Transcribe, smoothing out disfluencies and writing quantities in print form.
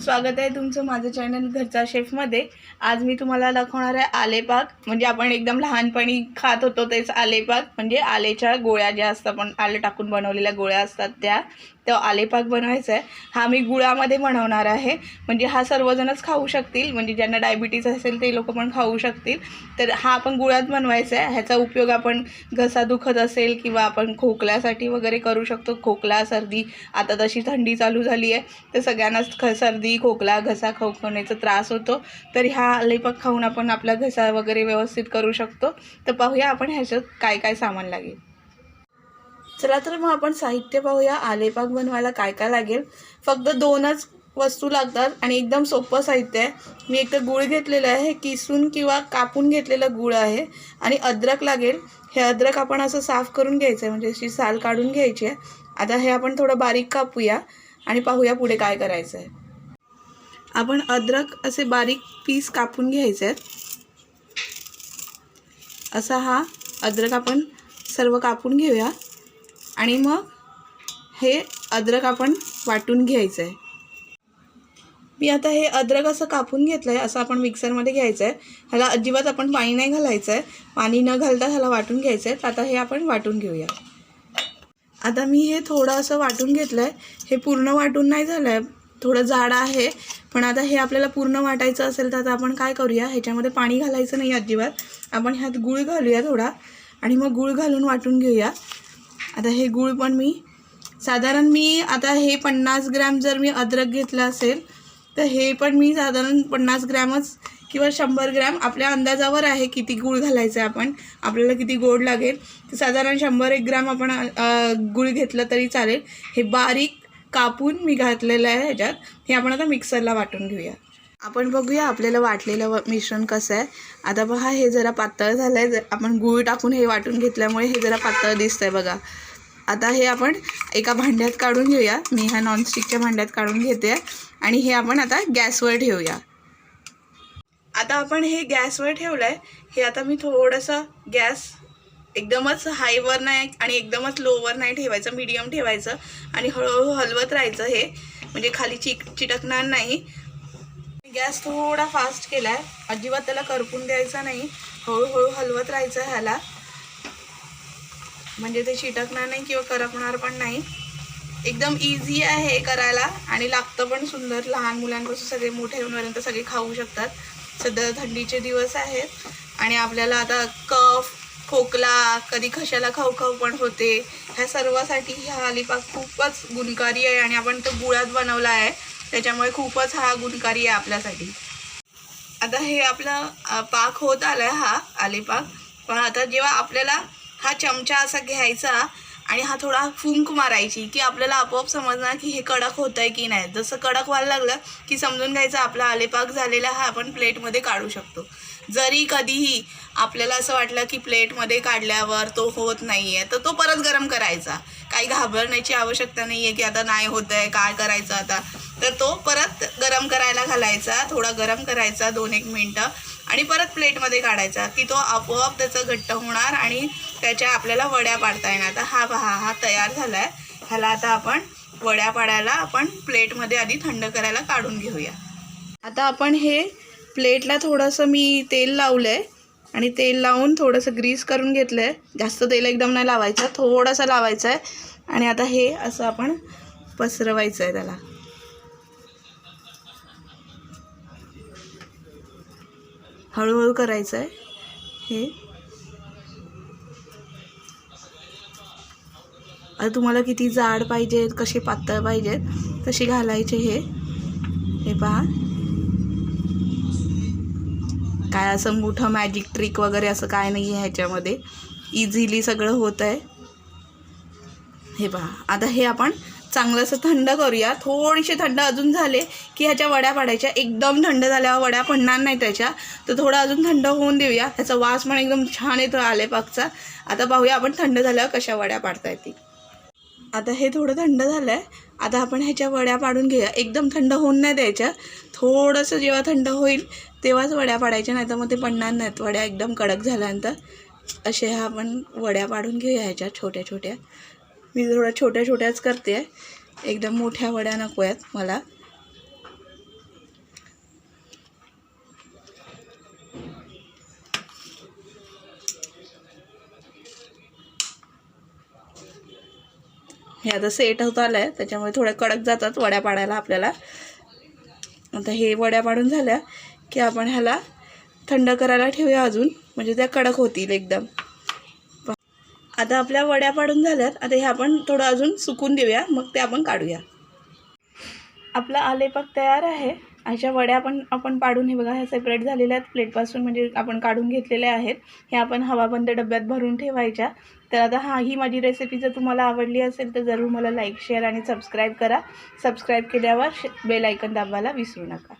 स्वागत आहे तुमचं माझं चॅनल घरचा शेफमध्ये। आज मी तुम्हाला दाखवणार आहे आलेपाक। म्हणजे आपण एकदम लहानपणी खात होतो तेच आलेपाक, म्हणजे आलेच्या गोळ्या ज्या असतात, आपण आले टाकून बनवलेल्या गोळ्या असतात त्या आलेपाक बनवायचा आहे। हा मी गुळामध्ये बनवणार आहे, म्हणजे हा सर्वजणच खाऊ शकतील, म्हणजे ज्यांना डायबिटीज असेल ते लोक पण खाऊ शकतील। तर हा आपण गुळात बनवायचा आहे। ह्याचा उपयोग आपण घसा दुखत असेल किंवा आपण खोकल्यासाठी वगैरे करू शकतो। खोकला सर्दी, आता तशी थंडी चालू झाली आहे तर सगळ्यांनाच सर्दी खोकला घसा खवखवण्याचा त्रास होतो, तर ह्या आलेपाक खाऊन आपण आपला घसा वगैरे व्यवस्थित करू शकतो। तर पाहूया आपण ह्याच्यात काय काय सामान लागेल। चला तर मग आपण साहित्य पाहूया। आलेपाक बनवायला काय काय लागेल। फक्त दोनच वस्तू लागतात आणि एकदम सोपं साहित्य आहे। मी एक तर गूळ घेतलेला आहे, किसून किंवा कापून घेतलेला गूळ आहे, आणि अद्रक लागेल। हे अद्रक आपण असं साफ करून घ्यायचं आहे, म्हणजे अशी साल काढून घ्यायची आहे। आता हे आपण थोडं बारीक कापूया आणि पाहूया पुढे काय करायचं आहे। आपण अद्रक असे बारीक पीस कापून घ्यायचे आहेत। असा हा अद्रक आपण सर्व कापून घेऊया आणि मग हे अद्रक आपण वाटून घ्यायचं आहे। मी आता हे अद्रक असं कापून घेतलं आहे, असं आपण मिक्सरमध्ये घ्यायचं आहे। ह्याला अजिबात आपण पाणी नाही घालायचं आहे, पाणी न घालता ह्याला वाटून घ्यायचं आहे। आता हे आपण वाटून घेऊया। आता मी हे थोडं असं वाटून घेतलं आहे। हे पूर्ण वाटून नाही झालं आहे, थोडं जाड आहे, पण आता हे आपल्याला पूर्ण वाटायचं असेल तर आता आपण काय करूया, ह्याच्यामध्ये पाणी घालायचं नाही अजिबात। आपण ह्यात गूळ घालूया थोडा, आणि मग गूळ घालून वाटून घेऊया। आता हे गूळ पण मी साधारण आता हे 50 ग्रॅम जर मी अद्रक घेतलं असेल तर हे पण मी साधारण 50 ग्रॅमच किंवा 100 ग्रॅम आपल्या अंदाजावर आहे किती गूळ घालायचं आहे, आपण आपल्याला किती गोड लागेल तर साधारण 100-1 ग्रॅम आपण गूळ घेतलं तरी चालेल। हे बारीक कापून मी घातलेलं आहे ह्याच्यात। हे आपण आता मिक्सरला वाटून घेऊया। आपण बघूया आपल्याला वाटलेलं मिश्रण कसं आहे। आता पहा हे जरा पातळ झालं आहे, आपण गूळ टाकून हे वाटून घेतल्यामुळे हे जरा पातळ दिसतंय बघा। आता हे आपण एका भांड्यात काढून घेऊया। मी ह्या नॉनस्टिकच्या भांड्यात काढून घेते आणि हे आपण आता गॅसवर ठेवूया। आता आपण हे गॅसवर ठेवलं आहे। हे आता मी थोडंसं गॅस एकदमच हायवर नाही आणि एकदमच लोवर नाही ठेवायचं, मीडियम ठेवायचं आणि हळूहळू हलवत राहायचं, हे म्हणजे खाली चिटकणार नाही। गॅस थोडा फास्ट केला आहे, अजिबात त्याला करपून द्यायचा नाही, हळूहळू हलवत राहायचं ह्याला, म्हणजे ते चिटकणार नाही किंवा करपणार पण नाही। एकदम इझी आहे हे करायला आणि लागतं पण सुंदर। लहान मुलांपासून सगळे मोठे होईपर्यंत सगळे खाऊ शकतात। सध्या थंडीचे दिवस आहेत आणि आपल्याला आता कफ खोकला कधी घशाला खवखव पण होते, ह्या सर्वासाठी हा आलेपाक खूपच गुणकारी आहे आणि आपण तो गुळात बनवला आहे त्याच्यामुळे खूपच हा गुणकारी आहे आपल्यासाठी। आता हे आपला पाक होत आलाय हा आलेपाक। पण आता जेव्हा आपल्याला हा चमचा असा घ्यायचा आणि हा थोडा फुंक मारायची की आपल्याला आपोआप समजणार की हे कडक होत आहे की नाही। जसं कडक व्हायला लागलं की समजून घ्यायचं आपला आलेपाक झालेला हा आपण प्लेटमध्ये काढू शकतो। जरी कधीही आपल्याला असं वाटलं की प्लेटमध्ये काढल्यावर तो होत नाही आहे तर तो परत गरम करायचा, काही घाबरण्याची आवश्यकता नाही आहे की आता नाही होत आहे काय करायचं आता, तर तो परत गरम करायला घालायचा, थोडा गरम करायचा 2-1 मिनटं आणि परत प्लेटमध्ये काढायचा की तो आपोआप त्याचं घट्ट होणार आणि त्याच्या आपल्याला वड्या पाडता येणार। आता हा पहा हा तयार झाला आहे। ह्याला आता आपण वड्या पाडायला आपण प्लेटमध्ये आधी थंड करायला काढून घेऊया। आता आपण हे प्लेटला थोडंसं मी तेल लावलं आहे आणि तेल लावून थोडंसं ग्रीस करून घेतलं आहे। जास्त तेल एकदम नाही लावायचं, थोडंसं लावायचं आहे आणि आता हे असं आपण पसरवायचं आहे, त्याला हळूहळू करायचं आहे हे। आता तुम्हाला किती जाड पाहिजेत कसे पातळ पाहिजेत तसे घालायचे हे पहा। काय असं मोठं मॅजिक ट्रिक वगैरे असं काय नाही आहे ह्याच्यामध्ये, इझिली सगळं होत आहे हे पहा। आता हे आपण चांगलं असं थंड करूया, थोडीशी थंड अजून झाले की ह्याच्या वड्या पाडायच्या। एकदम थंड झाल्यावर वड्या पडणार नाही त्याच्या, तर थोडं अजून थंड होऊन देऊया, त्याचा वास पण एकदम छान येतो आलेपाकचा। आता पाहूया आपण थंड झाल्यावर कशा वड्या पाडता येतील। आता हे थोडं थंड झालं आहे, आता आपण ह्याच्या वड्या पाडून घेऊया। एकदम थंड होऊन नाही द्यायच्या, थोडंसं जेव्हा थंड होईल तेव्हाच वड्या पाडायच्या, नाही तर मग ते पडणार नाहीत वड्या एकदम कडक झाल्यानंतर। असे ह्या आपण वड्या पाडून घेऊया ह्याच्या छोट्या छोट्या। मी थोड्या छोट्या छोट्याच करते आहे, एकदम मोठ्या वड्या नको आहेत मला। हे आता सेट होत आलं आहे, त्याच्यामुळे थोड्या कडक जातात वड्या पाडायला आपल्याला. आता हे वड्या पाडून झाल्या की आपण ह्याला थंड करायला ठेवूया अजून, म्हणजे त्या कडक होतील एकदम. आता आपल्या वड्या पाडून झाल्यात. आता हे आपण थोडं अजून सुकून देऊया, मग ते आपण काढूया. आपला आलेपाक तयार आहे. अशा वड्या आपण पाडून, हे बघा ह्या सेपरेट झालेल्या आहेत प्लेटपासून, म्हणजे आपण काढून घेतलेल्या आहेत. हे आपण हवाबंद डब्यात भरून ठेवायच्या. तर आता ही माझी रेसिपी जर तुम्हाला आवडली असेल तर जरूर मला लाईक, शेअर आणि सबस्क्राईब करा. सबस्क्राईब केल्यावर बेल आयकॉन दाबायला विसरू नका.